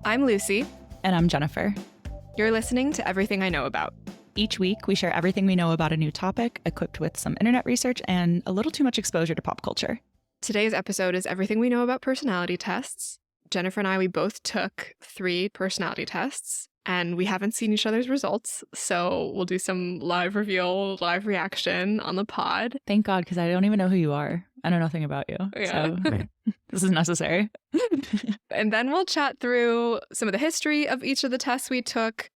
I'm Lucy. And I'm Jennifer. You're listening to Everything I Know About. Each week, we share everything we know about a new topic, equipped with some internet research and a little too much exposure to pop culture. Today's episode is Everything We Know About Personality Tests. Jennifer and I, we both took 3 personality tests, and we haven't seen each other's results, so we'll do some live reveal, live reaction on the pod. Thank God, because I don't even know who you are. I know nothing about you. Yeah. So this is necessary. And then we'll chat through some of the history of each of the tests we took,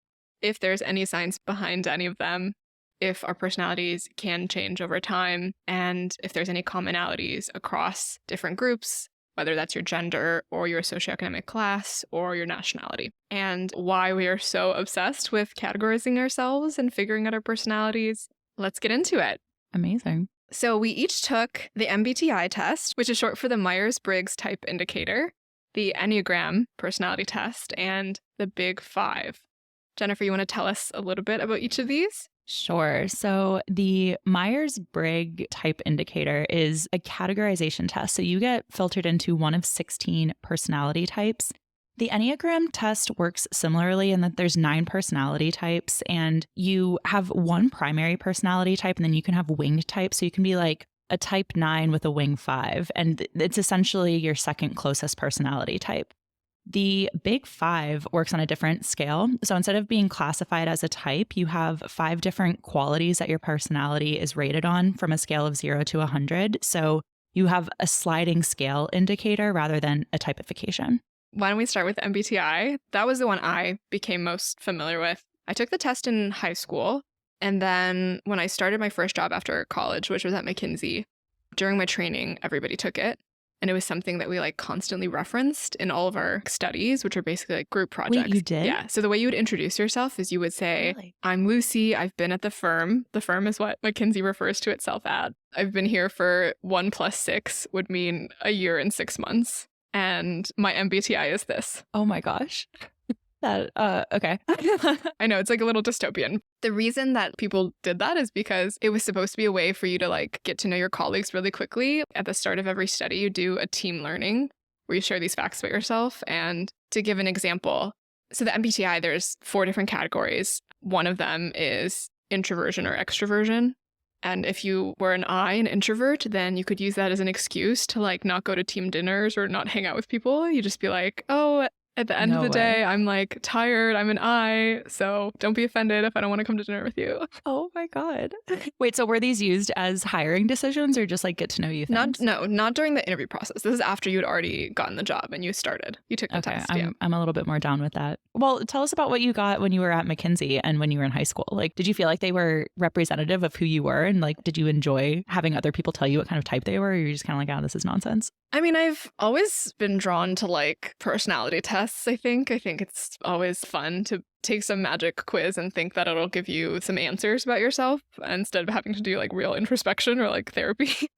if there's any science behind any of them, if our personalities can change over time, and if there's any commonalities across different groups, whether that's your gender or your socioeconomic class or your nationality, and why we are so obsessed with categorizing ourselves and figuring out our personalities. Let's get into it. Amazing. So we each took the MBTI test, which is short for the Myers-Briggs Type Indicator, the Enneagram personality test, and the Big 5. Jennifer, you want to tell us a little bit about each of these? Sure. So the Myers-Briggs Type Indicator is a categorization test. So you get filtered into one of 16 personality types. The Enneagram test works similarly in that there's 9 personality types, and you have one primary personality type, and then you can have winged types. So you can be like a type 9 with a wing 5, and it's essentially your second closest personality type. The Big 5 works on a different scale. So instead of being classified as a type, you have 5 different qualities that your personality is rated on from a scale of 0 to 100. So you have a sliding scale indicator rather than a typification. Why don't we start with MBTI? That was the one I became most familiar with. I took the test in high school, and then when I started my first job after college, which was at McKinsey, during my training, everybody took it. And it was something that we constantly referenced in all of our studies, which are basically group projects. Wait, you did? Yeah. So the way you would introduce yourself is you would say, Really? I'm Lucy. I've been at the firm. The firm is what McKinsey refers to itself as. I've been here for 1 + 6 would mean a year and 6 months. And my MBTI is this. Oh my gosh. Okay. I know, it's like a little dystopian. The reason that people did that is because it was supposed to be a way for you to get to know your colleagues really quickly. At the start of every study, you do a team learning where you share these facts about yourself. And to give an example, so the MBTI, there's 4 different categories. One of them is introversion or extroversion. And if you were an introvert, then you could use that as an excuse to not go to team dinners or not hang out with people. You just be like, oh, at the end of the day, I'm tired. I'm an I, so don't be offended if I don't want to come to dinner with you. Oh my God. Wait, so were these used as hiring decisions or just get to know you things? Not during the interview process. This is after you'd already gotten the job and you started. You took the test. I'm a little bit more down with that. Well, tell us about what you got when you were at McKinsey and when you were in high school. Did you feel like they were representative of who you were? And did you enjoy having other people tell you what kind of type they were? Or you're just kind of oh, this is nonsense? I mean, I've always been drawn to personality tests, I think. I think it's always fun to take some magic quiz and think that it'll give you some answers about yourself instead of having to do real introspection or therapy.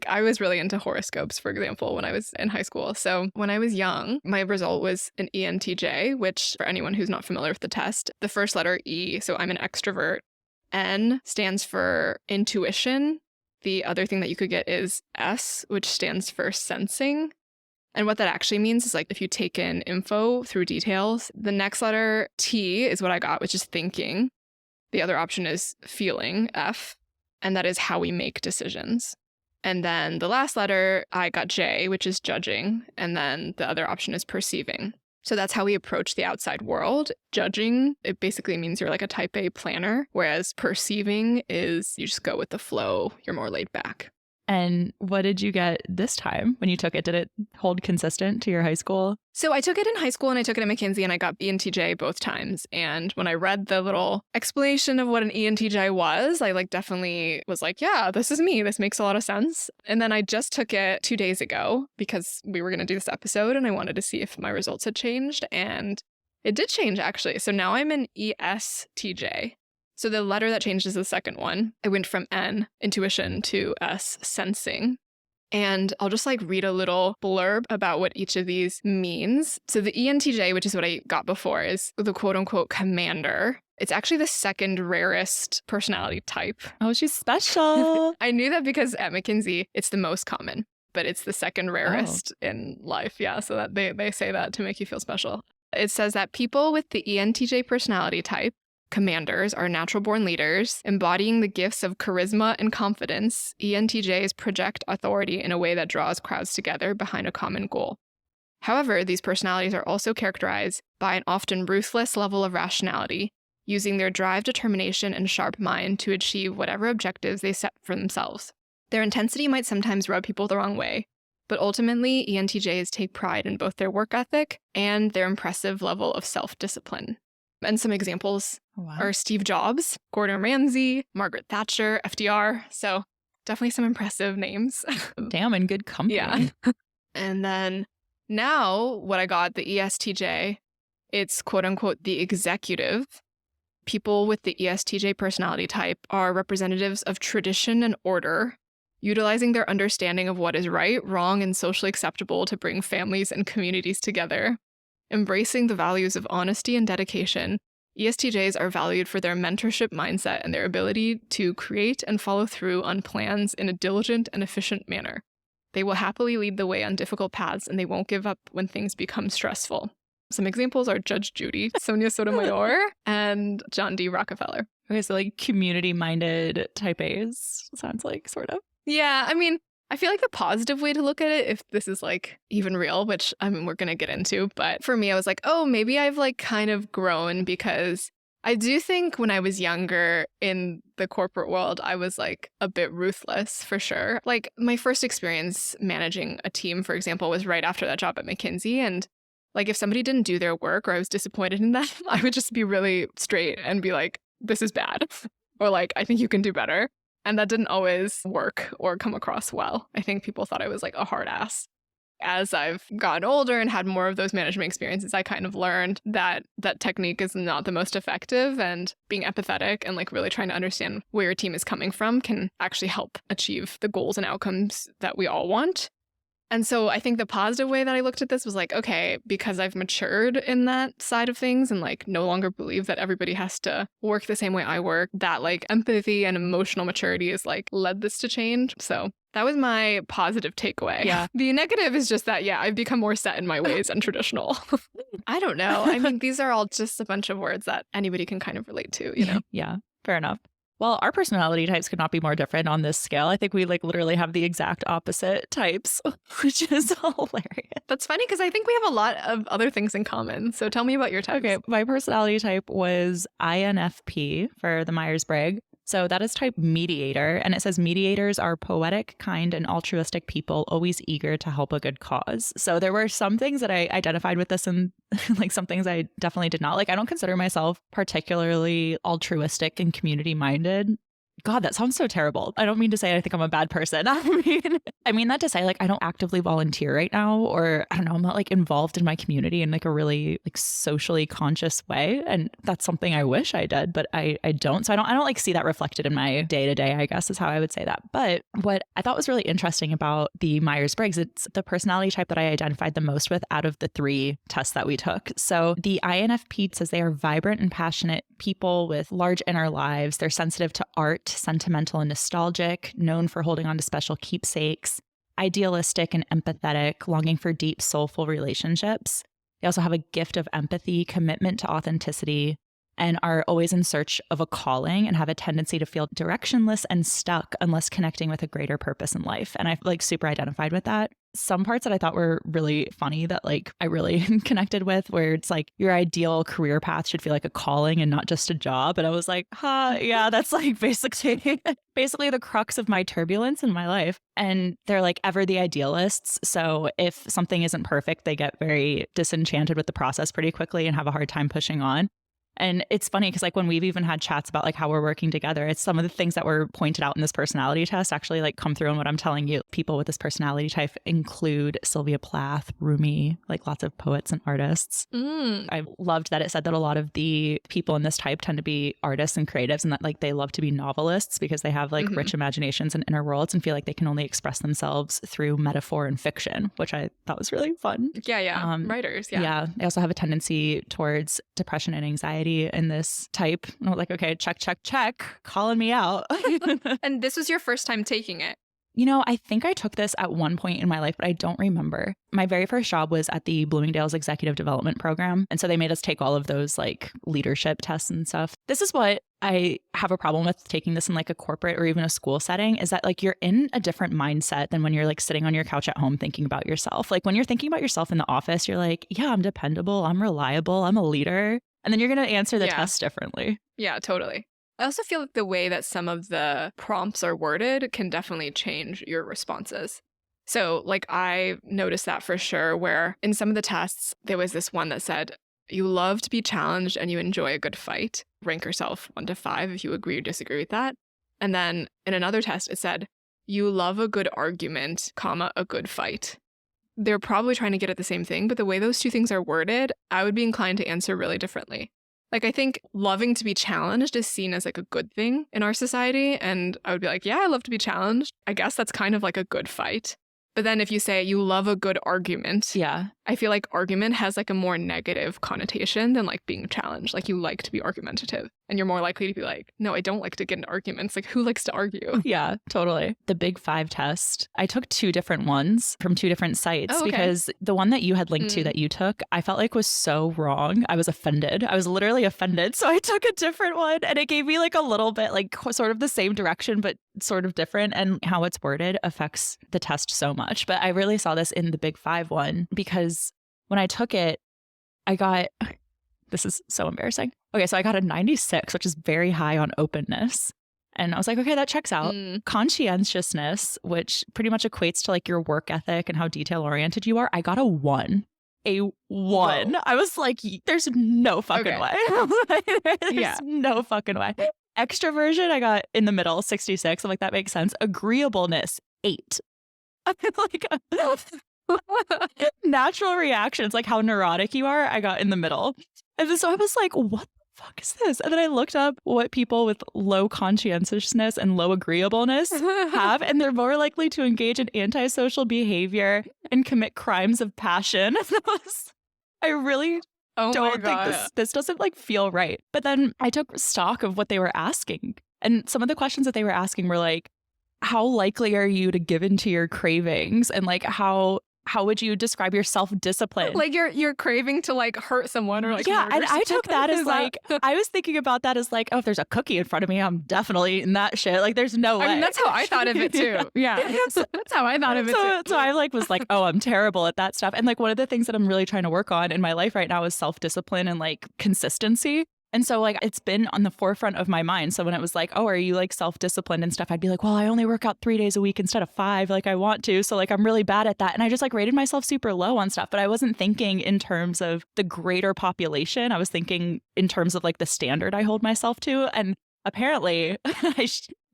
I was really into horoscopes, for example, when I was in high school. So when I was young, my result was an ENTJ, which for anyone who's not familiar with the test, the first letter E, so I'm an extrovert. N stands for intuition. The other thing that you could get is S, which stands for sensing. And what that actually means is if you take in info through details, the next letter T is what I got, which is thinking. The other option is feeling, F, and that is how we make decisions. And then the last letter, I got J, which is judging. And then the other option is perceiving. So that's how we approach the outside world. Judging, it basically means you're a type A planner, whereas perceiving is you just go with the flow. You're more laid back. And what did you get this time when you took it? Did it hold consistent to your high school? So I took it in high school and I took it at McKinsey and I got ENTJ both times. And when I read the little explanation of what an ENTJ was, I definitely was yeah, this is me. This makes a lot of sense. And then I just took it 2 days ago because we were going to do this episode and I wanted to see if my results had changed. And it did change, actually. So now I'm an ESTJ. So the letter that changed is the second one. I went from N, intuition, to S, sensing. And I'll just read a little blurb about what each of these means. So the ENTJ, which is what I got before, is the quote unquote commander. It's actually the second rarest personality type. Oh, she's special. I knew that because at McKinsey, it's the most common, but it's the second rarest in life. Yeah. So that they say that to make you feel special. It says that people with the ENTJ personality type, commanders, are natural-born leaders, embodying the gifts of charisma and confidence. ENTJs project authority in a way that draws crowds together behind a common goal. However, these personalities are also characterized by an often ruthless level of rationality, using their drive, determination, and sharp mind to achieve whatever objectives they set for themselves. Their intensity might sometimes rub people the wrong way, but ultimately, ENTJs take pride in both their work ethic and their impressive level of self-discipline. And some examples are Steve Jobs, Gordon Ramsay, Margaret Thatcher, FDR. So definitely some impressive names. Damn, and good company. Yeah. And then now what I got, the ESTJ, it's quote unquote the executive. People with the ESTJ personality type are representatives of tradition and order, utilizing their understanding of what is right, wrong, and socially acceptable to bring families and communities together. Embracing the values of honesty and dedication, ESTJs are valued for their mentorship mindset and their ability to create and follow through on plans in a diligent and efficient manner. They will happily lead the way on difficult paths, and they won't give up when things become stressful. Some examples are Judge Judy, Sonia Sotomayor, and John D. Rockefeller. Okay, so like community-minded type A's, sounds like, sort of. Yeah, I mean, I feel like the positive way to look at it, if this is like even real, which I mean, we're going to get into, but for me, I was like, oh, maybe I've like kind of grown, because I do think when I was younger in the corporate world, I was like a bit ruthless for sure. Like my first experience managing a team, for example, was right after that job at McKinsey. And like if somebody didn't do their work or I was disappointed in them, I would just be really straight and be like, this is bad. Or like, I think you can do better. And that didn't always work or come across well. I think people thought I was like a hard ass. As I've gotten older and had more of those management experiences, I kind of learned that that technique is not the most effective, and being empathetic and like really trying to understand where your team is coming from can actually help achieve the goals and outcomes that we all want. And so I think the positive way that I looked at this was like, okay, because I've matured in that side of things and like no longer believe that everybody has to work the same way I work, that like empathy and emotional maturity is like led this to change. So that was my positive takeaway. Yeah. The negative is just that, yeah, I've become more set in my ways and traditional. I don't know. I mean, these are all just a bunch of words that anybody can kind of relate to, you know? Yeah, fair enough. Well, our personality types could not be more different on this scale. I think we like literally have the exact opposite types, which is hilarious. That's funny because I think we have a lot of other things in common. So tell me about your types. Okay, my personality type was INFP for the Myers-Briggs. So that is type mediator. And it says mediators are poetic, kind, and altruistic people, always eager to help a good cause. So there were some things that I identified with this and like some things I definitely did not. Like I don't consider myself particularly altruistic and community minded. God, that sounds so terrible. I don't mean to say I think I'm a bad person. I mean that to say like I don't actively volunteer right now, or I don't know, I'm not like involved in my community in like a really like socially conscious way. And that's something I wish I did, but I don't. So I don't like see that reflected in my day to day, I guess is how I would say that. But what I thought was really interesting about the Myers-Briggs, it's the personality type that I identified the most with out of the 3 tests that we took. So the INFP says they are vibrant and passionate people with large inner lives. They're sensitive to art, sentimental and nostalgic, known for holding on to special keepsakes, idealistic and empathetic, longing for deep, soulful relationships. They also have a gift of empathy, commitment to authenticity, and are always in search of a calling and have a tendency to feel directionless and stuck unless connecting with a greater purpose in life. And I like super identified with that. Some parts that I thought were really funny that like I really connected with, where it's like your ideal career path should feel like a calling and not just a job. And I was like, yeah, that's like basically the crux of my turbulence in my life. And they're like ever the idealists. So if something isn't perfect, they get very disenchanted with the process pretty quickly and have a hard time pushing on. And it's funny because like when we've even had chats about like how we're working together, it's some of the things that were pointed out in this personality test actually like come through in what I'm telling you. People with this personality type include Sylvia Plath, Rumi, like lots of poets and artists. I loved that it said that a lot of the people in this type tend to be artists and creatives, and that like they love to be novelists because they have like rich imaginations and inner worlds and feel like they can only express themselves through metaphor and fiction, which I thought was really fun. Yeah. Writers. Yeah. They also have a tendency towards depression and anxiety in this type. And I was like, okay, check, calling me out. And this was your first time taking it? I think I took this at one point in my life, but I don't remember. My very first job was at the Bloomingdale's Executive Development Program. And so they made us take all of those like leadership tests and stuff. This is what I have a problem with taking this in like a corporate or even a school setting, is that like you're in a different mindset than when you're like sitting on your couch at home thinking about yourself. Like when you're thinking about yourself in the office, you're like, yeah, I'm dependable, I'm reliable, I'm a leader. And then you're going to answer the test differently. Yeah, totally. I also feel like the way that some of the prompts are worded can definitely change your responses. So like I noticed that for sure, where in some of the tests, there was this one that said, you love to be challenged and you enjoy a good fight. Rank yourself 1 to 5 if you agree or disagree with that. And then in another test, it said, you love a good argument, comma, a good fight. They're probably trying to get at the same thing, but the way those two things are worded, I would be inclined to answer really differently. Like, I think loving to be challenged is seen as like a good thing in our society. And I would be like, yeah, I love to be challenged. I guess that's kind of like a good fight. But then if you say you love a good argument, I feel like argument has like a more negative connotation than like being challenged. Like you like to be argumentative and you're more likely to be like, no, I don't like to get into arguments. Like who likes to argue? Yeah, totally. The Big 5 test, I took 2 different ones from 2 different sites because the one that you had linked to that you took, I felt like was so wrong. I was offended. I was literally offended. So I took a different one and it gave me like a little bit like sort of the same direction, but sort of different. And how it's worded affects the test so much. But I really saw this in the Big 5 one because when I took it, I got, this is so embarrassing. Okay, so I got a 96, which is very high on openness. And I was like, okay, that checks out. Conscientiousness, which pretty much equates to like your work ethic and how detail oriented you are. I got a 1. A 1. Whoa. I was like, there's no fucking way. There's no fucking way. Extroversion, I got in the middle, 66. I'm like, that makes sense. Agreeableness, 8. Like natural reactions, like how neurotic you are, I got in the middle. And then, so I was like, what the fuck is this? And then I looked up what people with low conscientiousness and low agreeableness have, and they're more likely to engage in antisocial behavior and commit crimes of passion. I really don't think this doesn't like feel right. But then I took stock of what they were asking. And some of the questions that they were asking were like, how likely are you to give into your cravings? And like, how would you describe your self-discipline? Like you're craving to like hurt someone or like and I took that as like, I was thinking about that as like, oh, if there's a cookie in front of me, I'm definitely eating that shit. Like there's no way. I mean, that's how I thought of it too. That's how I thought of it too. So I like was like, oh, I'm terrible at that stuff. And like one of the things that I'm really trying to work on in my life right now is self-discipline and like consistency. And so like it's been on the forefront of my mind. So when it was like, oh, are you like self-disciplined and stuff? I'd be like, well, I only work out 3 days a week instead of 5 like I want to. So like I'm really bad at that. And I just like rated myself super low on stuff. But I wasn't thinking in terms of the greater population. I was thinking in terms of like the standard I hold myself to. And apparently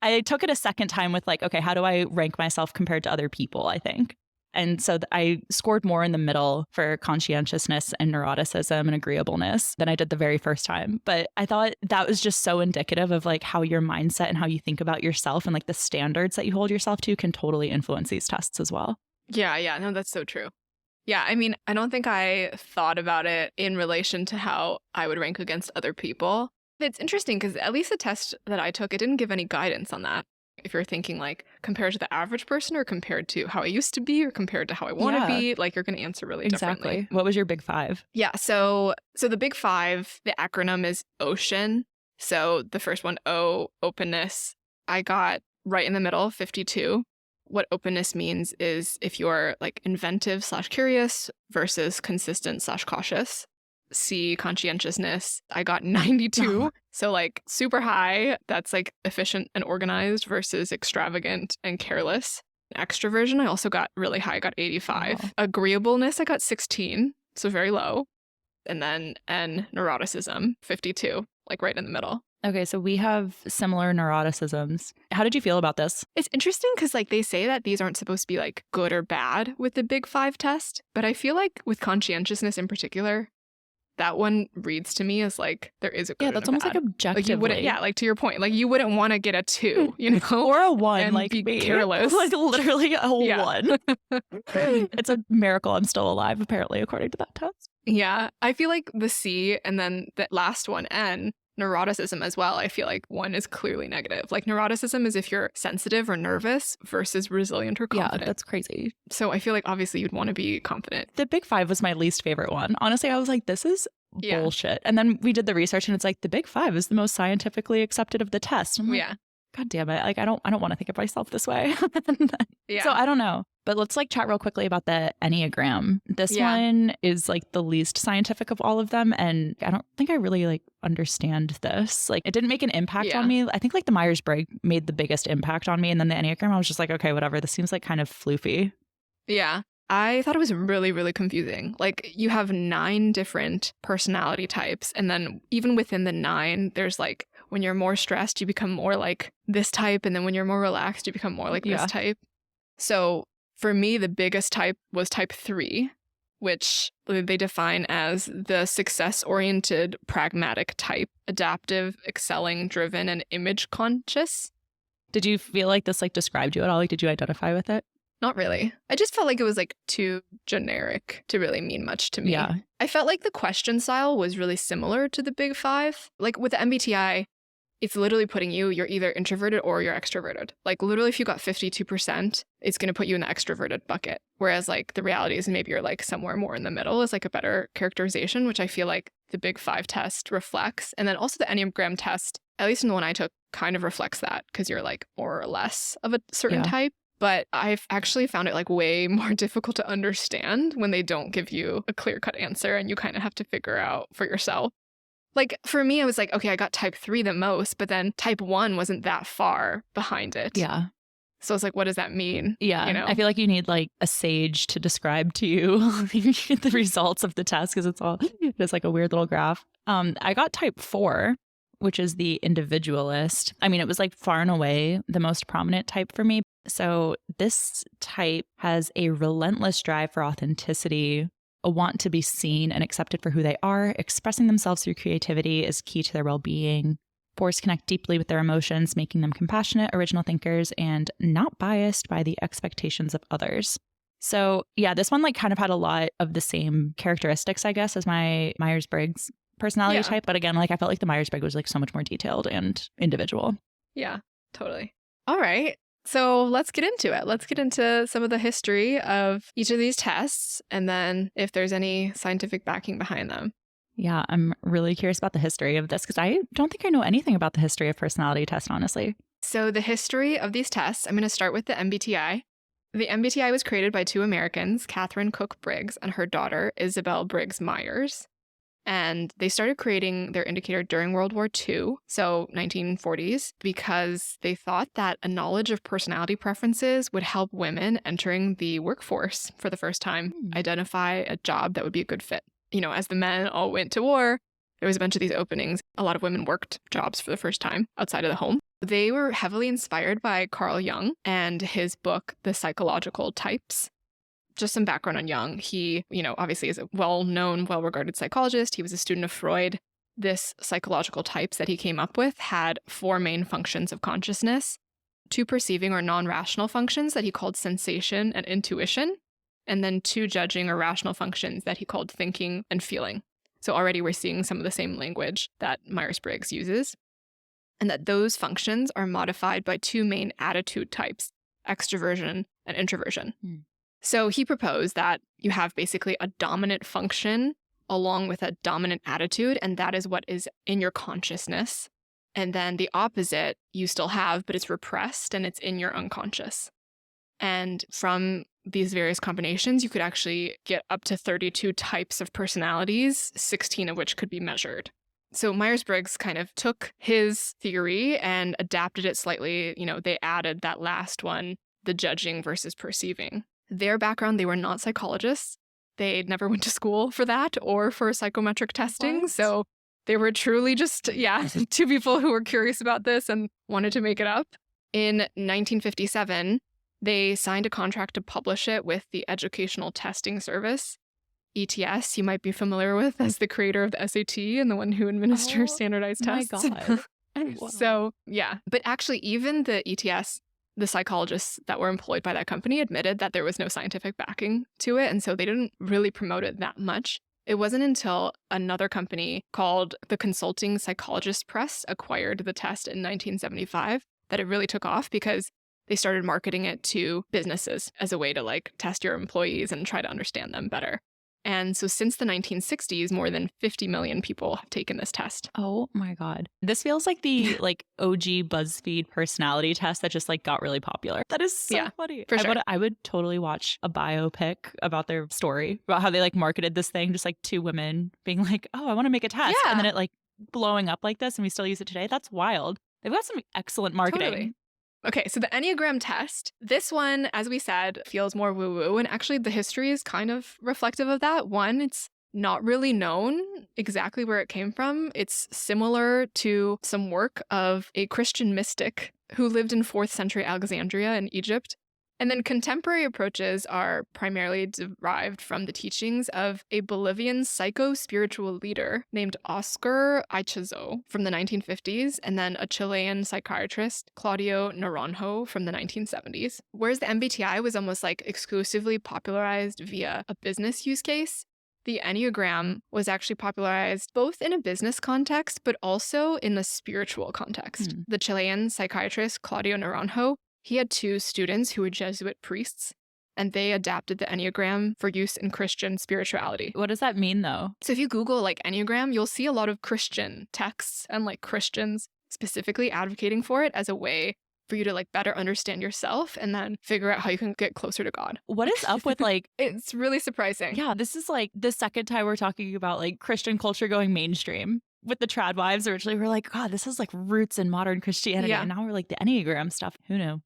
I took it a second time with like, okay, how do I rank myself compared to other people, I think. And so I scored more in the middle for conscientiousness and neuroticism and agreeableness than I did the very first time. But I thought that was just so indicative of like how your mindset and how you think about yourself and like the standards that you hold yourself to can totally influence these tests as well. Yeah. No, that's so true. Yeah, I mean, I don't think I thought about it in relation to how I would rank against other people. It's interesting because at least the test that I took, it didn't give any guidance on that. If you're thinking like compared to the average person or compared to how I used to be or compared to how I want to be, like you're going to answer really differently. What was your Big 5? Yeah. So the Big 5, the acronym is OCEAN. So the first one, O, openness. I got right in the middle, 52. What openness means is if you're like inventive / curious versus consistent / cautious. C, conscientiousness. I got 92. So like super high. That's like efficient and organized versus extravagant and careless. Extroversion, I also got really high. I got 85. Agreeableness, I got 16. So very low. And then N, neuroticism, 52. Like right in the middle. Okay, so we have similar neuroticisms. How did you feel about this? It's interesting because like they say that these aren't supposed to be like good or bad with the Big 5 test. But I feel like with conscientiousness in particular, that one reads to me as like there is a good and that's a almost bad. like objectively. Like you wouldn't, like to your point, like you wouldn't want to get a 2, you know, or a 1, and like be me. Careless, like literally a 1. It's a miracle I'm still alive, apparently, according to that test. Yeah, I feel like the C and then the last one, N, neuroticism as well. I feel like one is clearly negative. Like neuroticism is if you're sensitive or nervous versus resilient or confident. Yeah, that's crazy. So I feel like obviously you'd want to be confident. The big five was my least favorite one. Honestly, I was like, this is bullshit. And then we did the research and it's like the big five is the most scientifically accepted of the tests. I'm like, Yeah. God damn it. Like, I don't want to think of myself this way. Yeah. So I don't know. But let's like chat real quickly about the Enneagram. This one is like the least scientific of all of them. And I don't think I really like understand this. Like it didn't make an impact on me. I think like the Myers-Briggs made the biggest impact on me. And then the Enneagram, I was just like, okay, whatever. This seems like kind of floofy. Yeah. I thought it was really, really confusing. Like you have 9 different personality types. And then even within the 9, there's like when you're more stressed, you become more like this type. And then when you're more relaxed, you become more like this type. So for me, the biggest type was type 3, which they define as the success-oriented, pragmatic type, adaptive, excelling, driven, and image conscious. Did you feel like this like described you at all? Like, did you identify with it? Not really. I just felt like it was like too generic to really mean much to me. Yeah. I felt like the question style was really similar to the big 5. Like with the MBTI, it's literally putting you're either introverted or you're extroverted. Like literally if you got 52%, it's going to put you in the extroverted bucket. Whereas like the reality is maybe you're like somewhere more in the middle is like a better characterization, which I feel like the big 5 test reflects. And then also the Enneagram test, at least in the one I took, kind of reflects that because you're like more or less of a certain type. But I've actually found it like way more difficult to understand when they don't give you a clear-cut answer and you kind of have to figure out for yourself. Like for me, I was like, okay, I got type 3 the most, but then type 1 wasn't that far behind it. Yeah. So I was like, what does that mean? Yeah. You know? I feel like you need like a sage to describe to you the results of the test because it's like a weird little graph. I got type 4, which is the individualist. I mean, it was like far and away the most prominent type for me. So this type has a relentless drive for authenticity, a want to be seen and accepted for who they are. Expressing themselves through creativity is key to their well-being. 4s connect deeply with their emotions, making them compassionate, original thinkers, and not biased by the expectations of others. So yeah, this one like kind of had a lot of the same characteristics, I guess, as my Myers-Briggs personality type. But again, like I felt like the Myers-Briggs was like so much more detailed and individual. Yeah, totally. All right. So let's get into it. Let's get into some of the history of each of these tests and then if there's any scientific backing behind them. Yeah, I'm really curious about the history of this because I don't think I know anything about the history of personality tests, honestly. So the history of these tests, I'm going to start with the MBTI. The MBTI was created by 2 Americans, Catherine Cook Briggs and her daughter, Isabel Briggs Myers. And they started creating their indicator during World War II, so 1940s, because they thought that a knowledge of personality preferences would help women entering the workforce for the first time identify a job that would be a good fit. You know, as the men all went to war, there was a bunch of these openings. A lot of women worked jobs for the first time outside of the home. They were heavily inspired by Carl Jung and his book, The Psychological Types. Just some background on Jung. He, obviously is a well-known, well-regarded psychologist. He was a student of Freud. This psychological types that he came up with had 4 main functions of consciousness, 2 perceiving or non-rational functions that he called sensation and intuition, and then 2 judging or rational functions that he called thinking and feeling. So already we're seeing some of the same language that Myers-Briggs uses, and that those functions are modified by 2 main attitude types, extroversion and introversion. So he proposed that you have basically a dominant function along with a dominant attitude, and that is what is in your consciousness. And then the opposite you still have, but it's repressed and it's in your unconscious. And from these various combinations, you could actually get up to 32 types of personalities, 16 of which could be measured. So Myers-Briggs kind of took his theory and adapted it slightly. They added that last one, the judging versus perceiving. Their background, they were not psychologists. They never went to school for that or for psychometric testing. What? So they were truly just, 2 people who were curious about this and wanted to make it up. In 1957, they signed a contract to publish it with the Educational Testing Service, ETS, you might be familiar with as the creator of the SAT and the one who administers standardized tests. My God. Wow. So, yeah. But actually, even the ETS, the psychologists that were employed by that company admitted that there was no scientific backing to it. And so they didn't really promote it that much. It wasn't until another company called the Consulting Psychologist Press acquired the test in 1975 that it really took off, because they started marketing it to businesses as a way to like test your employees and try to understand them better. And so since the 1960s, more than 50 million people have taken this test. Oh my God. This feels like the like OG BuzzFeed personality test that just like got really popular. That is so funny. For sure. I would totally watch a biopic about their story, about how they like marketed this thing, just like two women being like, oh, I want to make a test. Yeah. And then it like blowing up like this and we still use it today. That's wild. They've got some excellent marketing. Totally. Okay, so the Enneagram test, this one, as we said, feels more woo-woo, and actually the history is kind of reflective of that. One, it's not really known exactly where it came from. It's similar to some work of a Christian mystic who lived in 4th century Alexandria in Egypt. And then contemporary approaches are primarily derived from the teachings of a Bolivian psycho-spiritual leader named Oscar Ichazo from the 1950s, and then a Chilean psychiatrist, Claudio Naranjo, from the 1970s. Whereas the MBTI was almost like exclusively popularized via a business use case, the Enneagram was actually popularized both in a business context, but also in the spiritual context. The Chilean psychiatrist, Claudio Naranjo, he had 2 students who were Jesuit priests, and they adapted the Enneagram for use in Christian spirituality. What does that mean, though? So if you Google like Enneagram, you'll see a lot of Christian texts and like Christians specifically advocating for it as a way for you to like better understand yourself and then figure out how you can get closer to God. What is up with like... It's really surprising. Yeah, this is like the second time we're talking about like Christian culture going mainstream. With the trad wives, originally we're like, God, this has like roots in modern Christianity. Yeah. And now we're like the Enneagram stuff. Who knew?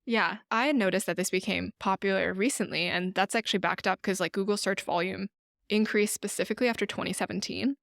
Yeah, I had noticed that this became popular recently, and that's actually backed up because like Google search volume increased specifically after 2017.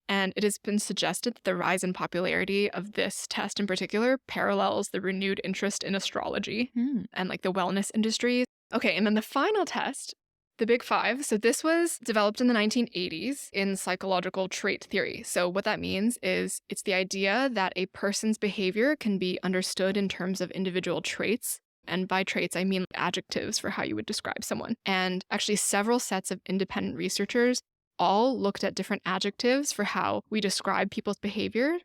And it has been suggested that the rise in popularity of this test in particular parallels the renewed interest in astrology and like the wellness industry. Okay, and then the final test, the Big Five. So this was developed in the 1980s in psychological trait theory. So what that means is it's the idea that a person's behavior can be understood in terms of individual traits. And by traits, I mean adjectives for how you would describe someone. And actually several sets of independent researchers all looked at different adjectives for how we describe people's behavior.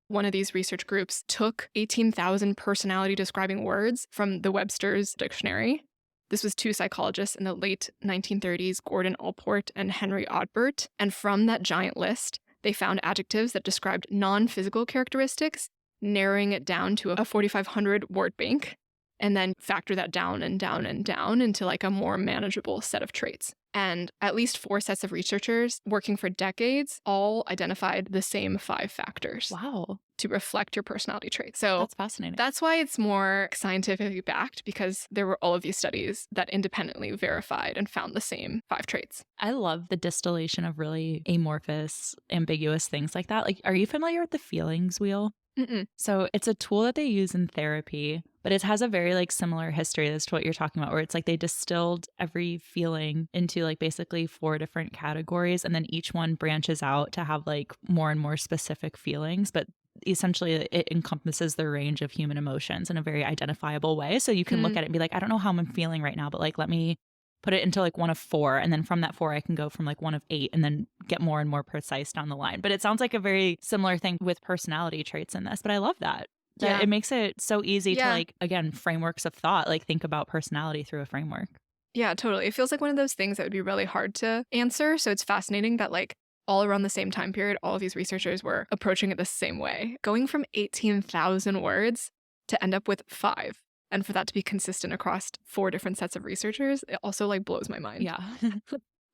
One of these research groups took 18,000 personality describing words from the Webster's dictionary. This was 2 psychologists in the late 1930s, Gordon Allport and Henry Odbert. And from that giant list, they found adjectives that described non-physical characteristics, narrowing it down to a 4,500 word bank, and then factor that down and down and down into like a more manageable set of traits. And at least 4 sets of researchers working for decades all identified the same 5 factors. Wow. To reflect your personality traits. So that's fascinating. That's why it's more scientifically backed, because there were all of these studies that independently verified and found the same 5 traits. I love the distillation of really amorphous, ambiguous things like that. Like, are you familiar with the feelings wheel? Mm-mm. So it's a tool that they use in therapy, but it has a very like similar history as to what you're talking about, where it's like they distilled every feeling into like basically 4 different categories, and then each one branches out to have like more and more specific feelings, but essentially it encompasses the range of human emotions in a very identifiable way. So you can look at it and be like, I don't know how I'm feeling right now, but like let me put it into like one of 4, and then from that 4 I can go from like one of 8 and then get more and more precise down the line. But it sounds like a very similar thing with personality traits in this, but I love that. Yeah. It makes it so easy to like, again, frameworks of thought, like think about personality through a framework. Yeah, totally. It feels like one of those things that would be really hard to answer. So it's fascinating that like all around the same time period, all of these researchers were approaching it the same way, going from 18,000 words to end up with 5. And for that to be consistent across 4 different sets of researchers, it also like blows my mind. Yeah.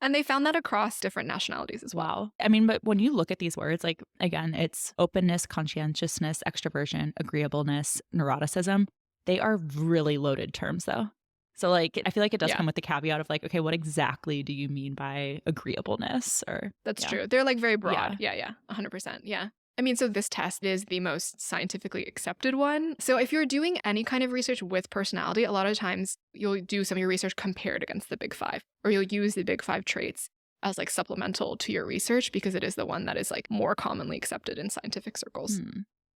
And they found that across different nationalities as well. Wow. I mean, but when you look at these words, like, again, it's openness, conscientiousness, extroversion, agreeableness, neuroticism. They are really loaded terms, though. So, like, I feel like it does come with the caveat of, like, okay, what exactly do you mean by agreeableness? Or That's true. They're, like, very broad. Yeah. 100%. Yeah. I mean, so this test is the most scientifically accepted one. So if you're doing any kind of research with personality, a lot of times you'll do some of your research compared against the Big Five, or you'll use the Big Five traits as like supplemental to your research because it is the one that is like more commonly accepted in scientific circles.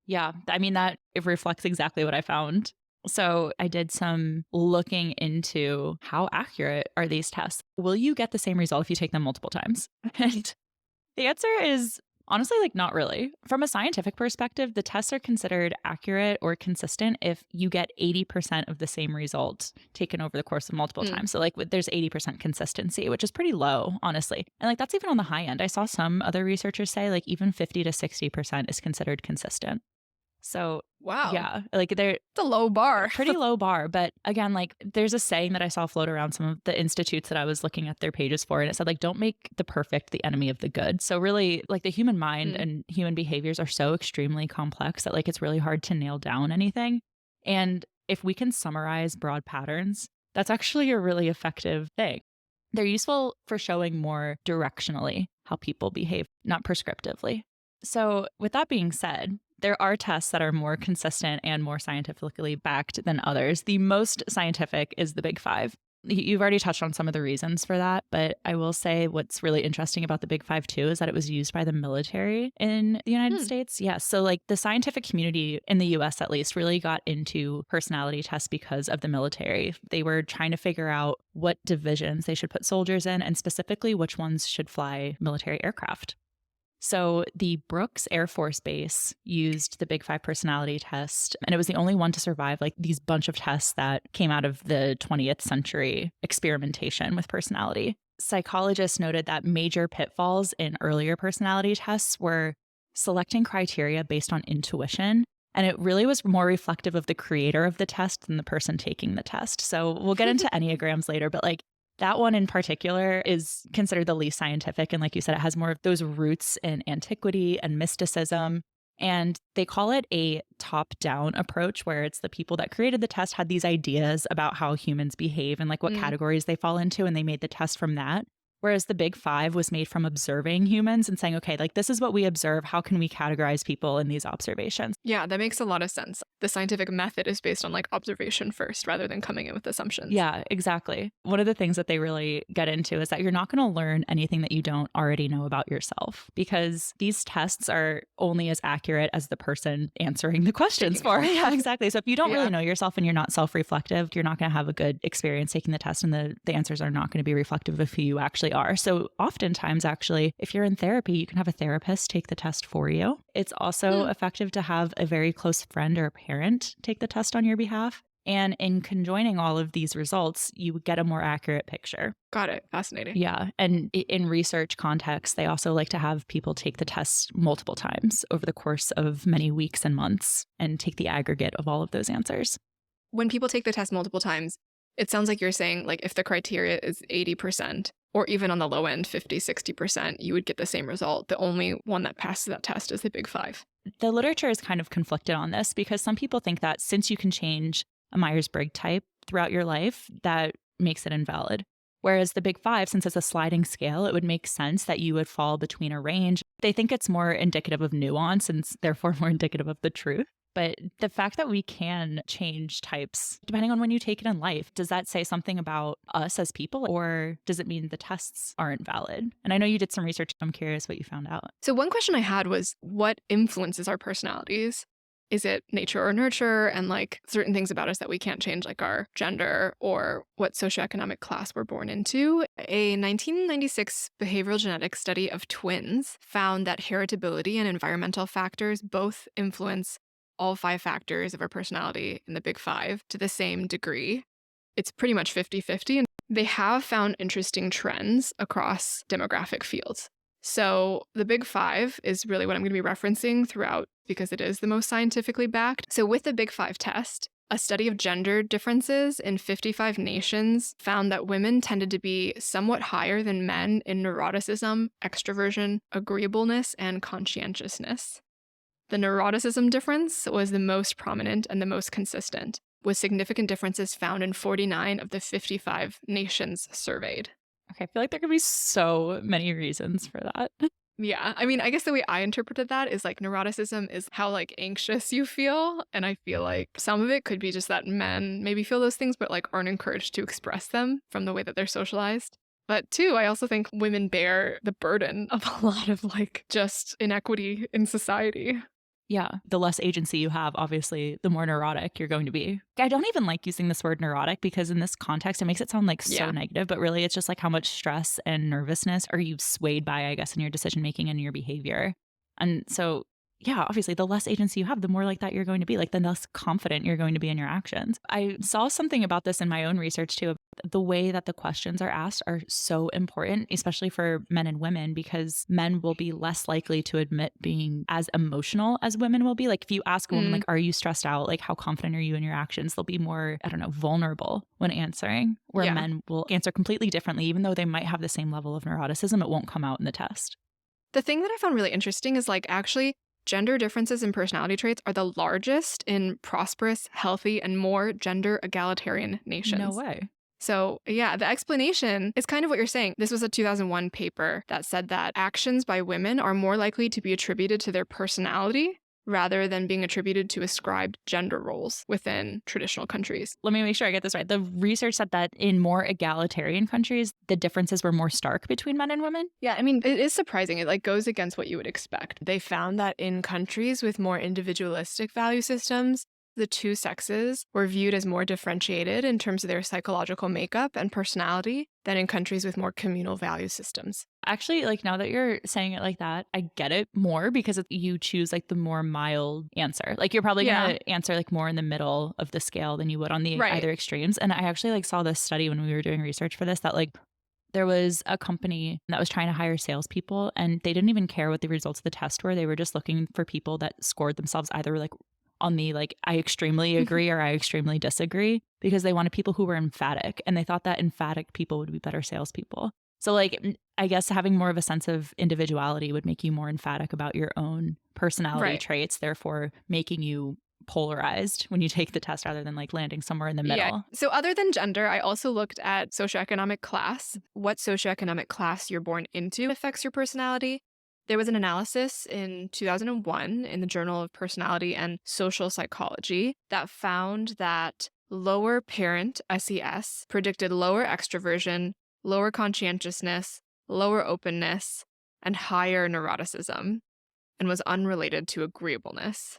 Yeah, I mean, that it reflects exactly what I found. So I did some looking into how accurate are these tests. Will you get the same result if you take them multiple times? And The answer is honestly like not really. From a scientific perspective, the tests are considered accurate or consistent if you get 80% of the same result taken over the course of multiple Mm. times. So like there's 80% consistency, which is pretty low, honestly. And like that's even on the high end. I saw some other researchers say like even 50 to 60% is considered consistent. So Wow. yeah, like they're It's a low bar. pretty low bar. But again, like there's a saying that I saw float around some of the institutes that I was looking at their pages for, and it said like, don't make the perfect the enemy of the good. So really, like the human mind Mm. and human behaviors are so extremely complex that like it's really hard to nail down anything. And if we can summarize broad patterns, that's actually a really effective thing. They're useful for showing more directionally how people behave, not prescriptively. So, with that being said, there are tests that are more consistent and more scientifically backed than others. The most scientific is the Big Five. You've already touched on some of the reasons for that, but I will say what's really interesting about the Big Five too is that it was used by the military in the United Hmm. States. Yeah. So, like the scientific community in the US at least really got into personality tests because of the military. They were trying to figure out what divisions they should put soldiers in and specifically which ones should fly military aircraft. So the Brooks Air Force Base used the Big Five personality test, and it was the only one to survive like these bunch of tests that came out of the 20th century experimentation with personality. Psychologists noted that major pitfalls in earlier personality tests were selecting criteria based on intuition. And it really was more reflective of the creator of the test than the person taking the test. So we'll get into Enneagrams later, but like that one in particular is considered the least scientific. And like you said, it has more of those roots in antiquity and mysticism. And they call it a top down approach, where it's the people that created the test had these ideas about how humans behave and like what Mm. categories they fall into. And they made the test from that. Whereas the Big Five was made from observing humans and saying, okay, like this is what we observe. How can we categorize people in these observations? Yeah, that makes a lot of sense. The scientific method is based on like observation first rather than coming in with assumptions. Yeah, exactly. One of the things that they really get into is that you're not going to learn anything that you don't already know about yourself, because these tests are only as accurate as the person answering the questions Taking for. it. Yeah, exactly. So if you don't Yeah. really know yourself and you're not self-reflective, you're not going to have a good experience taking the test, and the answers are not going to be reflective of who you actually are. So oftentimes, actually, if you're in therapy, you can have a therapist take the test for you. It's also effective to have a very close friend or a parent take the test on your behalf. And in conjoining all of these results, you get a more accurate picture. Got it. Fascinating. Yeah. And in research context, they also like to have people take the test multiple times over the course of many weeks and months and take the aggregate of all of those answers. When people take the test multiple times, it sounds like you're saying like if the criteria is 80% or even on the low end 50, 60%, you would get the same result. The only one that passes that test is the Big Five. The literature is kind of conflicted on this because some people think that since you can change a Myers-Briggs type throughout your life, that makes it invalid. Whereas the Big Five, since it's a sliding scale, it would make sense that you would fall between a range. They think it's more indicative of nuance and therefore more indicative of the truth. But the fact that we can change types depending on when you take it in life, does that say something about us as people, or does it mean the tests aren't valid? And I know you did some research. I'm curious what you found out. So one question I had was what influences our personalities? Is it nature or nurture, and like certain things about us that we can't change, like our gender or what socioeconomic class we're born into? A 1996 behavioral genetics study of twins found that heritability and environmental factors both influence all 5 factors of our personality in the Big Five to the same degree. It's pretty much 50-50. And they have found interesting trends across demographic fields. So the Big Five is really what I'm going to be referencing throughout because it is the most scientifically backed. So with the Big Five test, a study of gender differences in 55 nations found that women tended to be somewhat higher than men in neuroticism, extroversion, agreeableness, and conscientiousness. The neuroticism difference was the most prominent and the most consistent, with significant differences found in 49 of the 55 nations surveyed. Okay, I feel like there could be so many reasons for that. Yeah, I mean, I guess the way I interpreted that is like neuroticism is how like anxious you feel. And I feel like some of it could be just that men maybe feel those things, but like aren't encouraged to express them from the way that they're socialized. But two, I also think women bear the burden of a lot of like just inequity in society. Yeah. The less agency you have, obviously, the more neurotic you're going to be. I don't even like using this word neurotic because in this context, it makes it sound like so Yeah. negative, but really it's just like how much stress and nervousness are you swayed by, I guess, in your decision making and your behavior. And so, yeah, obviously, the less agency you have, the more like that you're going to be, like the less confident you're going to be in your actions. I saw something about this in my own research too. The way that the questions are asked are so important, especially for men and women, because men will be less likely to admit being as emotional as women will be. Like if you ask a woman, like, are you stressed out? Like, how confident are you in your actions? They'll be more, I don't know, vulnerable when answering, where men will answer completely differently. Even though they might have the same level of neuroticism, it won't come out in the test. The thing that I found really interesting is like actually gender differences in personality traits are the largest in prosperous, healthy, and more gender egalitarian nations. No way. So yeah, the explanation is kind of what you're saying. This was a 2001 paper that said that actions by women are more likely to be attributed to their personality rather than being attributed to ascribed gender roles within traditional countries. Let me make sure I get this right. The research said that in more egalitarian countries, the differences were more stark between men and women. Yeah, I mean, it is surprising. It like goes against what you would expect. They found that in countries with more individualistic value systems, the two sexes were viewed as more differentiated in terms of their psychological makeup and personality than in countries with more communal value systems. Actually, like now that you're saying it like that, I get it more because you choose like the more mild answer. Like you're probably going to answer like more in the middle of the scale than you would on the either extremes. And I actually like saw this study when we were doing research for this that like there was a company that was trying to hire salespeople and they didn't even care what the results of the test were. They were just looking for people that scored themselves either like on the like I extremely agree or I extremely disagree because they wanted people who were emphatic and they thought that emphatic people would be better salespeople. So like I guess having more of a sense of individuality would make you more emphatic about your own personality traits, therefore making you polarized when you take the test rather than like landing somewhere in the middle. Yeah. So other than gender, I also looked at socioeconomic class. What socioeconomic class you're born into affects your personality. There was an analysis in 2001 in the Journal of Personality and Social Psychology that found that lower parent SES predicted lower extroversion, lower conscientiousness, lower openness, and higher neuroticism, and was unrelated to agreeableness.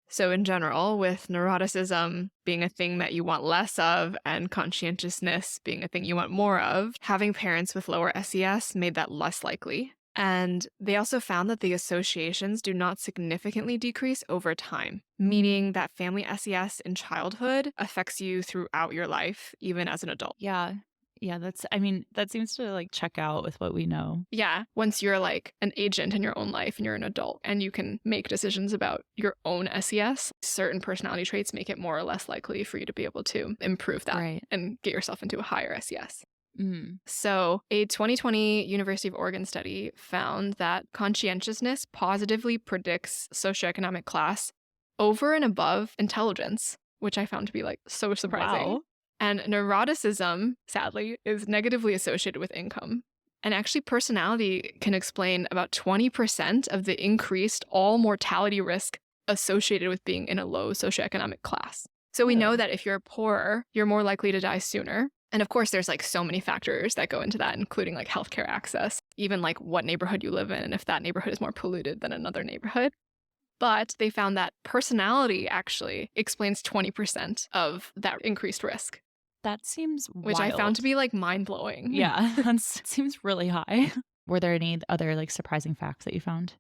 So in general, with neuroticism being a thing that you want less of and conscientiousness being a thing you want more of, having parents with lower SES made that less likely. And they also found that the associations do not significantly decrease over time, meaning that family SES in childhood affects you throughout your life, even as an adult. Yeah. Yeah, that seems to like check out with what we know. Yeah. Once you're like an agent in your own life and you're an adult and you can make decisions about your own SES, certain personality traits make it more or less likely for you to be able to improve that and get yourself into a higher SES. So a 2020 University of Oregon study found that conscientiousness positively predicts socioeconomic class over and above intelligence, which I found to be like so surprising. Wow. And neuroticism, sadly, is negatively associated with income. And actually, personality can explain about 20% of the increased all mortality risk associated with being in a low socioeconomic class. So we know that if you're poorer, you're more likely to die sooner. And of course, there's like so many factors that go into that, including like healthcare access, even like what neighborhood you live in, and if that neighborhood is more polluted than another neighborhood. But they found that personality actually explains 20% of that increased risk. That seems which wild. I found to be like mind-blowing. Yeah, that seems really high. Were there any other like surprising facts that you found?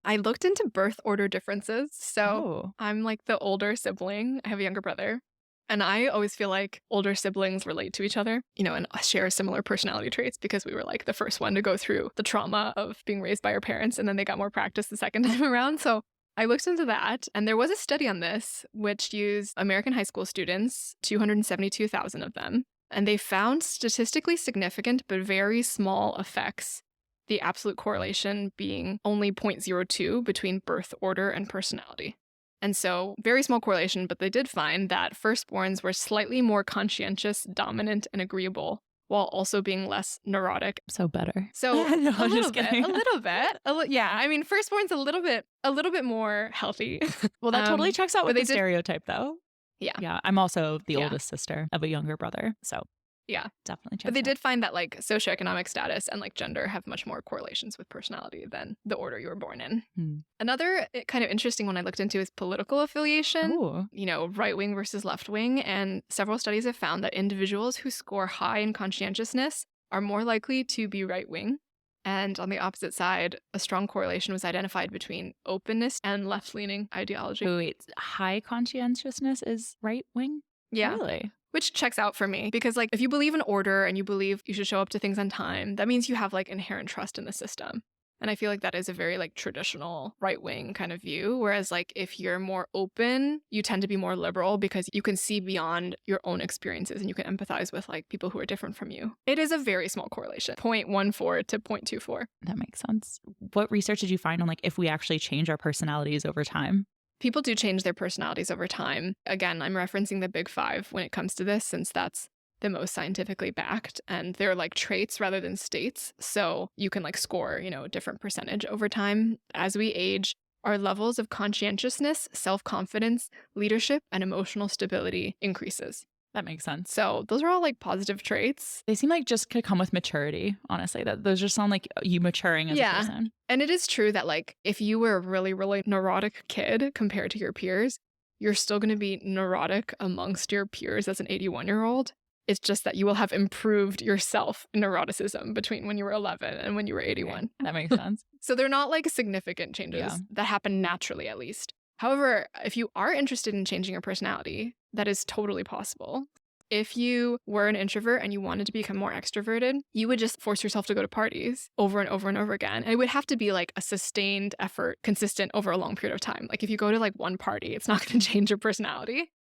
I looked into birth order differences. So I'm like the older sibling. I have a younger brother. And I always feel like older siblings relate to each other, you know, and share similar personality traits because we were like the first one to go through the trauma of being raised by our parents. And then they got more practice the second time around. So I looked into that. And there was a study on this, which used American high school students, 272,000 of them. And they found statistically significant but very small effects, the absolute correlation being only 0.02 between birth order and personality. And so, very small correlation, but they did find that firstborns were slightly more conscientious, dominant, and agreeable, while also being less neurotic. So better. So No, a I'm little just bit, kidding. a little bit. Yeah, I mean, firstborn's a little bit more healthy. Well, that totally checks out with the stereotype. stereotype, though. Yeah. Yeah, I'm also the oldest sister of a younger brother, so. Yeah. Definitely check But they that. did find that like socioeconomic status and like gender have much more correlations with personality than the order you were born in. Another kind of interesting one I looked into is political affiliation, Oh, right wing versus left wing. And several studies have found that individuals who score high in conscientiousness are more likely to be right wing. And on the opposite side, a strong correlation was identified between openness and left leaning ideology. oh wait, high conscientiousness is right wing? Yeah. Really? Which checks out for me because, like, if you believe in order and you believe you should show up to things on time, that means you have, like, inherent trust in the system. And I feel like that is a very, like, traditional right-wing kind of view. Whereas, like, if you're more open, you tend to be more liberal because you can see beyond your own experiences and you can empathize with, like, people who are different from you. It is a very small correlation, 0.14 to 0.24. That makes sense. What research did you find on, like, if we actually change our personalities over time? People do change their personalities over time. Again, I'm referencing the big five when it comes to this, since that's the most scientifically backed and they're like traits rather than states. So you can like score, a different percentage over time. As we age, our levels of conscientiousness, self-confidence, leadership, and emotional stability increases. That makes sense. So those are all like positive traits. They seem like just could come with maturity, honestly. That those just sound like you maturing as a person. And it is true that like if you were a really, really neurotic kid compared to your peers, you're still going to be neurotic amongst your peers as an 81-year-old. It's just that you will have improved yourself in neuroticism between when you were 11 and when you were 81. Okay, that makes sense. So they're not like significant changes that happen naturally, at least. However, if you are interested in changing your personality, that is totally possible. If you were an introvert and you wanted to become more extroverted, you would just force yourself to go to parties over and over and over again. And it would have to be like a sustained effort, consistent over a long period of time. Like if you go to like one party, it's not going to change your personality.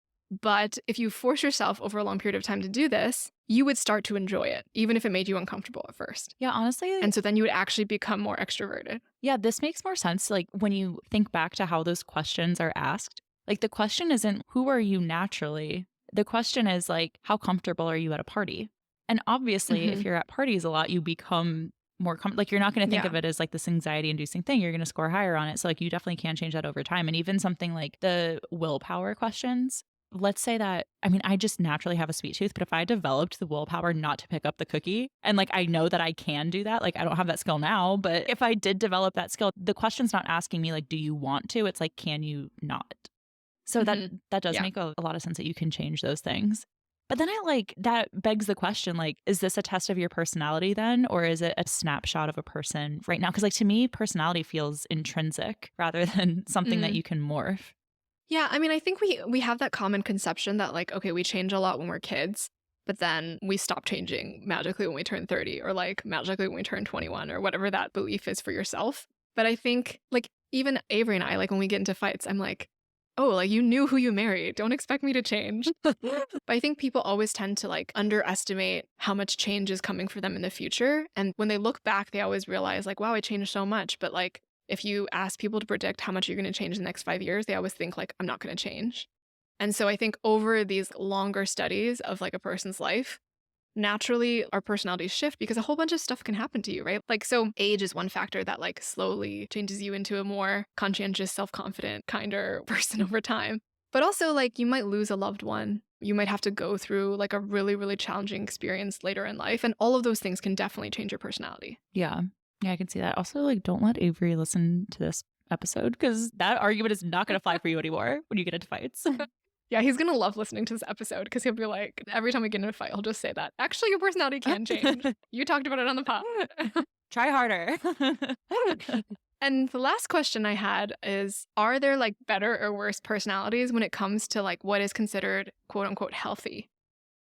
But if you force yourself over a long period of time to do this, you would start to enjoy it, even if it made you uncomfortable at first. Yeah, honestly. And so then you would actually become more extroverted. Yeah, this makes more sense. Like when you think back to how those questions are asked, like the question isn't who are you naturally? The question is like, how comfortable are you at a party? And obviously, if you're at parties a lot, you become more like you're not going to think of it as like this anxiety inducing thing. You're going to score higher on it. So like you definitely can change that over time. And even something like the willpower questions. Let's say that, I mean, I just naturally have a sweet tooth, but if I developed the willpower not to pick up the cookie, and like I know that I can do that, like I don't have that skill now, but if I did develop that skill, the question's not asking me like, do you want to? It's like, can you not? So that does make a lot of sense that you can change those things. But then that begs the question, like, is this a test of your personality then? Or is it a snapshot of a person right now? Because like to me, personality feels intrinsic rather than something that you can morph. Yeah, I mean, I think we have that common conception that like, okay, we change a lot when we're kids, but then we stop changing magically when we turn 30 or like magically when we turn 21 or whatever that belief is for yourself. But I think like even Avery and I, like when we get into fights, I'm like, oh, like you knew who you married. Don't expect me to change. But I think people always tend to like underestimate how much change is coming for them in the future. And when they look back, they always realize like, wow, I changed so much. But like, if you ask people to predict how much you're going to change in the next 5 years, they always think like, I'm not going to change. And so I think over these longer studies of like a person's life, naturally our personalities shift because a whole bunch of stuff can happen to you, right? Like, so age is one factor that like slowly changes you into a more conscientious, self-confident, kinder person over time. But also like you might lose a loved one. You might have to go through like a really, really challenging experience later in life. And all of those things can definitely change your personality. Yeah. Yeah, I can see that. Also, like, don't let Avery listen to this episode because that argument is not going to fly for you anymore when you get into fights. Yeah, he's going to love listening to this episode because he'll be like, every time we get in a fight, he'll just say that. Actually, your personality can change. You talked about it on the pod. Try harder. And the last question I had is, are there like better or worse personalities when it comes to like what is considered quote unquote healthy?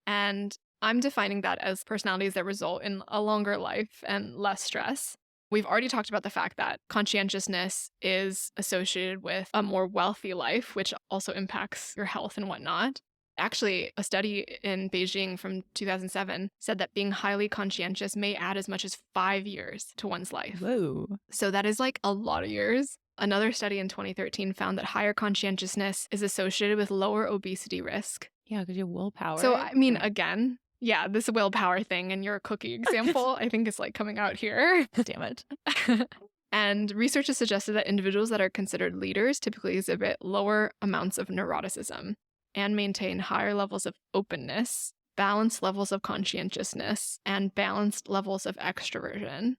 And I'm defining that as personalities that result in a longer life and less stress. We've already talked about the fact that conscientiousness is associated with a more wealthy life, which also impacts your health and whatnot. Actually, a study in Beijing from 2007 said that being highly conscientious may add as much as 5 years to one's life. Whoa. So that is like a lot of years. Another study in 2013 found that higher conscientiousness is associated with lower obesity risk. Yeah, because you have willpower. So, I mean, again, yeah, this willpower thing and your cookie example, I think is like coming out here. Damn it. And research has suggested that individuals that are considered leaders typically exhibit lower amounts of neuroticism and maintain higher levels of openness balanced levels of conscientiousness and balanced levels of extroversion.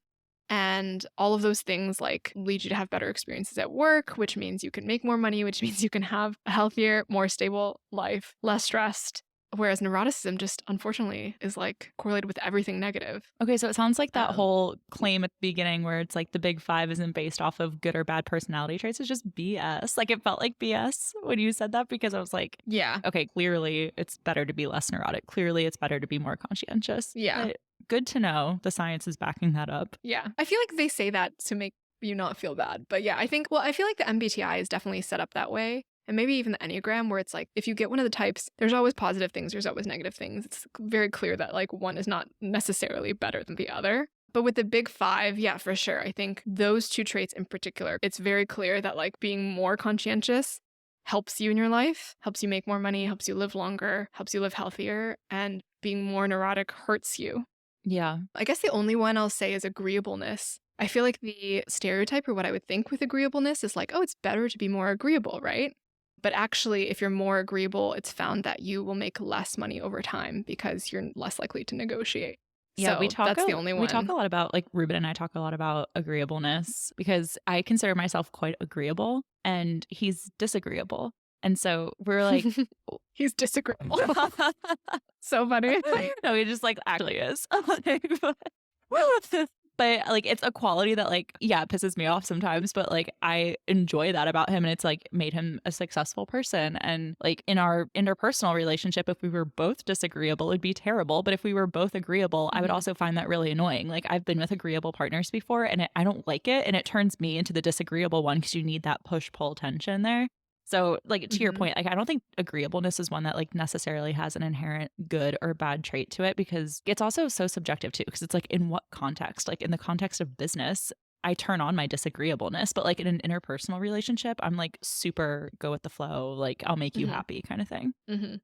And all of those things like lead you to have better experiences at work, which means you can make more money, which means you can have a healthier, more stable life, less stressed. Whereas neuroticism just unfortunately is like correlated with everything negative. Okay, so it sounds like that whole claim at the beginning where it's like the big five isn't based off of good or bad personality traits is just BS. Like it felt like BS when you said that because I was like, yeah, okay, clearly it's better to be less neurotic. Clearly it's better to be more conscientious. Yeah. But good to know the science is backing that up. Yeah. I feel like they say that to make you not feel bad. But yeah, I feel like the MBTI is definitely set up that way. And maybe even the Enneagram, where it's like, if you get one of the types, there's always positive things, there's always negative things. It's very clear that like one is not necessarily better than the other. But with the big five, yeah, for sure. I think those two traits in particular, it's very clear that like being more conscientious helps you in your life, helps you make more money, helps you live longer, helps you live healthier, and being more neurotic hurts you. Yeah. I guess the only one I'll say is agreeableness. I feel like the stereotype or what I would think with agreeableness is like, oh, it's better to be more agreeable, right? But actually, if you're more agreeable, it's found that you will make less money over time because you're less likely to negotiate. Yeah, so that's the only one. We talk a lot about, like, Ruben and I talk a lot about agreeableness because I consider myself quite agreeable and he's disagreeable. And so we're like, he's disagreeable. So funny. No, he just like actually is. But like it's a quality that like, yeah, it pisses me off sometimes, but like I enjoy that about him and it's like made him a successful person. And like in our interpersonal relationship, if we were both disagreeable, it'd be terrible. But if we were both agreeable, I would also find that really annoying. Like I've been with agreeable partners before and I don't like it. And it turns me into the disagreeable one because you need that push-pull tension there. So like to your point, like I don't think agreeableness is one that like necessarily has an inherent good or bad trait to it because it's also so subjective too. Because it's like in what context? Like in the context of business, I turn on my disagreeableness, but like in an interpersonal relationship, I'm like super go with the flow, like I'll make you happy kind of thing.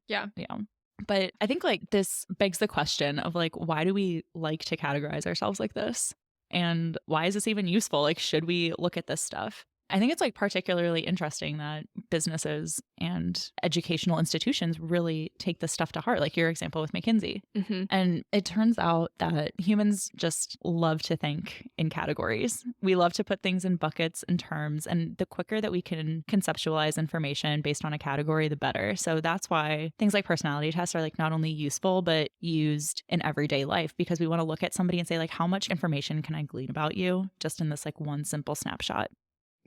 Yeah. Yeah. But I think like this begs the question of like, why do we like to categorize ourselves like this? And why is this even useful? Like, should we look at this stuff? I think it's like particularly interesting that businesses and educational institutions really take this stuff to heart, like your example with McKinsey. And it turns out that humans just love to think in categories. We love to put things in buckets and terms, and the quicker that we can conceptualize information based on a category, the better. So that's why things like personality tests are like not only useful, but used in everyday life because we want to look at somebody and say like, how much information can I glean about you just in this like one simple snapshot?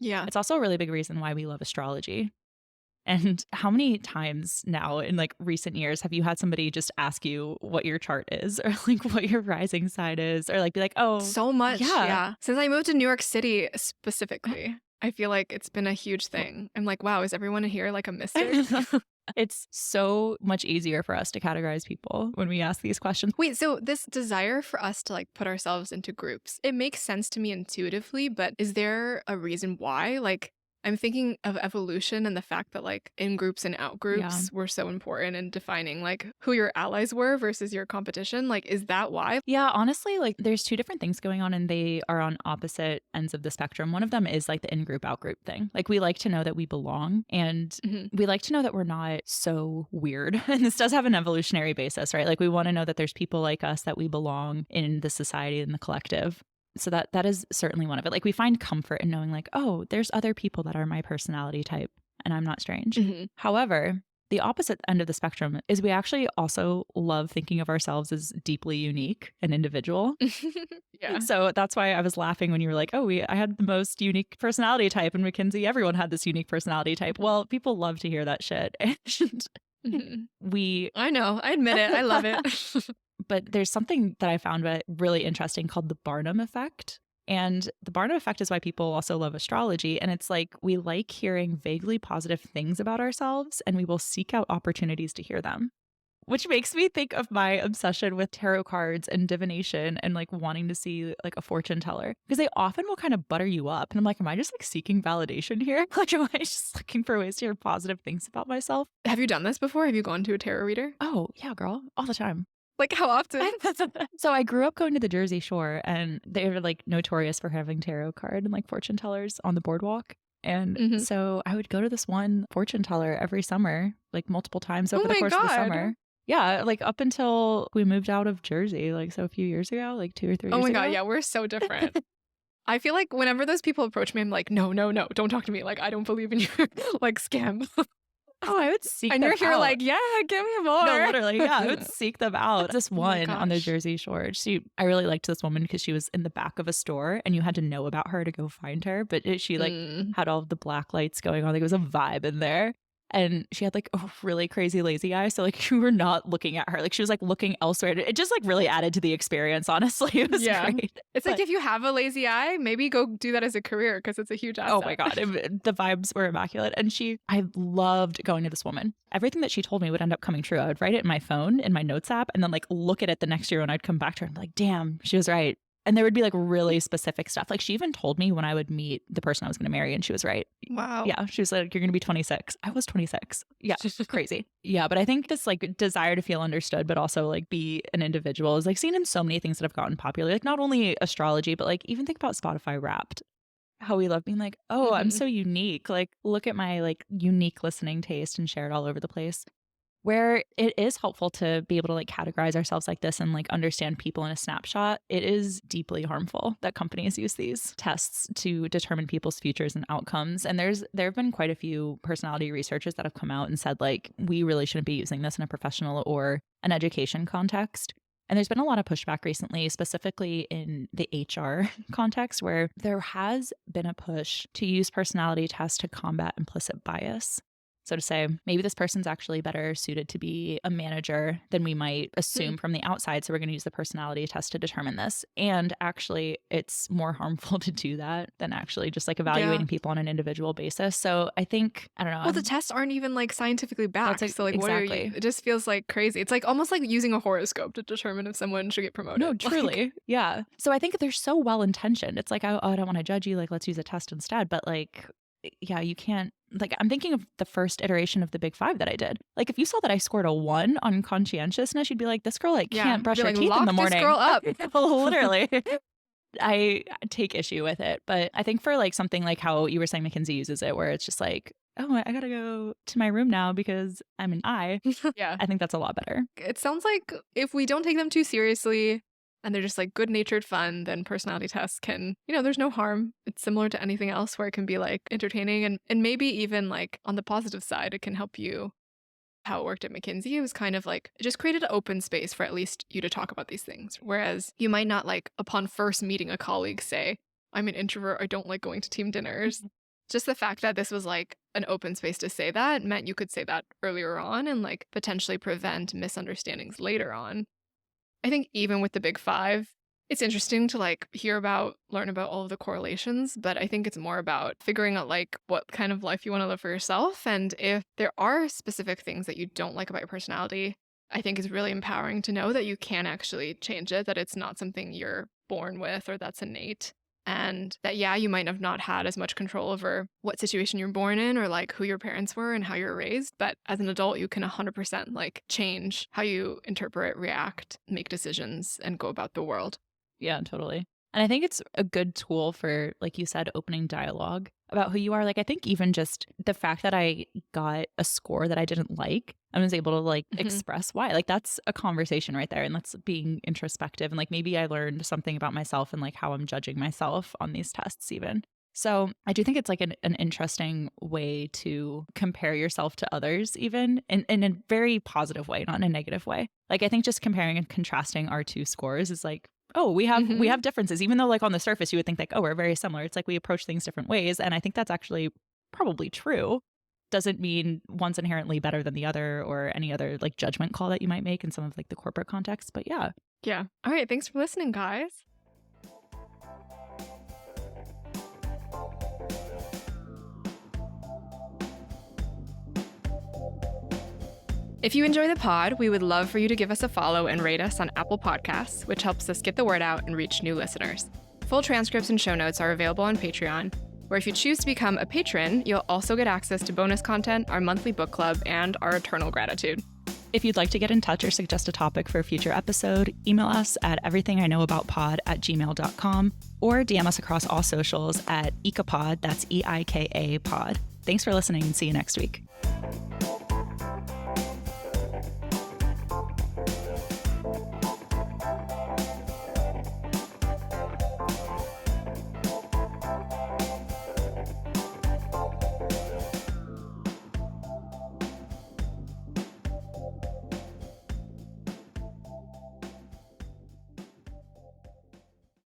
Yeah. It's also a really big reason why we love astrology. And how many times now in like recent years have you had somebody just ask you what your chart is or like what your rising sign is or like be like, oh, so much. Yeah. Since I moved to New York City specifically, I feel like it's been a huge thing. I'm like, wow, is everyone here like a mystic? It's so much easier for us to categorize people when we ask these questions. Wait, so this desire for us to like put ourselves into groups, it makes sense to me intuitively, but is there a reason why? Like, I'm thinking of evolution and the fact that like in groups and out groups were so important in defining like who your allies were versus your competition. Like, is that why? Yeah, honestly, like there's two different things going on and they are on opposite ends of the spectrum. One of them is like the in-group, out-group thing. Like we like to know that we belong and we like to know that we're not so weird. And this does have an evolutionary basis, right? Like we want to know that there's people like us that we belong in the society and the collective. So that is certainly one of it. Like we find comfort in knowing like, oh, there's other people that are my personality type and I'm not strange. However, the opposite end of the spectrum is we actually also love thinking of ourselves as deeply unique and individual. Yeah. So that's why I was laughing when you were like, oh, I had the most unique personality type in McKinsey. Everyone had this unique personality type. Well, people love to hear that shit. And I know, I admit it. I love it. But there's something that I found really interesting called the Barnum effect. And the Barnum effect is why people also love astrology. And it's like we like hearing vaguely positive things about ourselves and we will seek out opportunities to hear them. Which makes me think of my obsession with tarot cards and divination and like wanting to see like a fortune teller. Because they often will kind of butter you up. And I'm like, am I just like seeking validation here? Like, am I just looking for ways to hear positive things about myself? Have you done this before? Have you gone to a tarot reader? Oh, yeah, girl. All the time. Like how often? So I grew up going to the Jersey Shore and they were like notorious for having tarot card and like fortune tellers on the boardwalk. And so I would go to this one fortune teller every summer, like multiple times over the course of the summer. Yeah, like up until we moved out of Jersey, like so a few years ago, like 2 or 3 Oh years my ago. God, yeah, we're so different. I feel like whenever those people approach me, I'm like, no, don't talk to me. Like, I don't believe in your like scam. Oh, I would seek And them you're here out. like, yeah, give me more. No, literally, yeah, I would seek them out. This Oh my one on the gosh. Jersey Shore, I really liked this woman because she was in the back of a store and you had to know about her to go find her. But she like Mm. had all of the black lights going on. Like it was a vibe in there. And she had like a really crazy lazy eye. So like you were not looking at her. Like she was like looking elsewhere. It just like really added to the experience, honestly. It was Yeah. great. It's like if you have a lazy eye, maybe go do that as a career because it's a huge asset. Oh my God. The vibes were immaculate. And I loved going to this woman. Everything that she told me would end up coming true. I would write it in my phone, in my notes app, and then like look at it the next year when I'd come back to her and be like, damn, she was right. And there would be like really specific stuff. Like she even told me when I would meet the person I was going to marry and she was right. Wow. Yeah. She was like, you're going to be 26. I was 26. Yeah. Crazy. Yeah. But I think this like desire to feel understood, but also like be an individual is like seen in so many things that have gotten popular. Like not only astrology, but like even think about Spotify Wrapped. How we love being like, oh, I'm so unique. Like look at my like unique listening taste and share it all over the place. Where it is helpful to be able to like categorize ourselves like this and like understand people in a snapshot, it is deeply harmful that companies use these tests to determine people's futures and outcomes. And there have been quite a few personality researchers that have come out and said like, we really shouldn't be using this in a professional or an education context. And there's been a lot of pushback recently, specifically in the HR context, where there has been a push to use personality tests to combat implicit bias. So to say, maybe this person's actually better suited to be a manager than we might assume from the outside. So we're going to use the personality test to determine this. And actually, it's more harmful to do that than actually just like evaluating people on an individual basis. So I think, I don't know. Well, the tests aren't even like scientifically backed. Like, so like, exactly. what are you? It just feels like crazy. It's like almost like using a horoscope to determine if someone should get promoted. No, truly. Yeah. So I think they're so well intentioned. It's like, oh, I don't want to judge you. Like, let's use a test instead. But like, yeah, you can't. Like, I'm thinking of the first iteration of the Big Five that I did. Like, if you saw that I scored a 1 on conscientiousness, you'd be like, this girl like can't brush her like, teeth in the morning. This girl up. Literally. I take issue with it. But I think for like something like how you were saying Mackenzie uses it, where it's just like, oh, I gotta go to my room now because I'm an I. Yeah. I think that's a lot better. It sounds like if we don't take them too seriously and they're just like good-natured fun, then personality tests can, there's no harm. It's similar to anything else where it can be like entertaining and maybe even like on the positive side, it can help you. How it worked at McKinsey, it was kind of like it just created an open space for at least you to talk about these things. Whereas you might not like upon first meeting a colleague say, I'm an introvert, I don't like going to team dinners. Just the fact that this was like an open space to say that meant you could say that earlier on and like potentially prevent misunderstandings later on. I think even with the Big Five, it's interesting to like learn about all of the correlations, but I think it's more about figuring out like what kind of life you want to live for yourself. And if there are specific things that you don't like about your personality, I think it's really empowering to know that you can actually change it, that it's not something you're born with or that's innate. And that, yeah, you might have not had as much control over what situation you're born in or like who your parents were and how you're raised. But as an adult, you can 100% like change how you interpret, react, make decisions, and go about the world. Yeah, totally. And I think it's a good tool for, like you said, opening dialogue about who you are. Like, I think even just the fact that I got a score that I didn't like, I was able to like express why. Like, that's a conversation right there. And that's being introspective. And like, maybe I learned something about myself and like how I'm judging myself on these tests even. So I do think it's like an interesting way to compare yourself to others, even in a very positive way, not in a negative way. Like, I think just comparing and contrasting our two scores is like, oh, we have differences, even though like on the surface you would think like, oh, we're very similar. It's like we approach things different ways. And I think that's actually probably true. Doesn't mean one's inherently better than the other or any other like judgment call that you might make in some of like the corporate context. But yeah. Yeah. All right. Thanks for listening, guys. If you enjoy the pod, we would love for you to give us a follow and rate us on Apple Podcasts, which helps us get the word out and reach new listeners. Full transcripts and show notes are available on Patreon, where if you choose to become a patron, you'll also get access to bonus content, our monthly book club, and our eternal gratitude. If you'd like to get in touch or suggest a topic for a future episode, email us at everythingiknowaboutpod@gmail.com or DM us across all socials at EikaPod, that's EIKA pod. Thanks for listening and see you next week.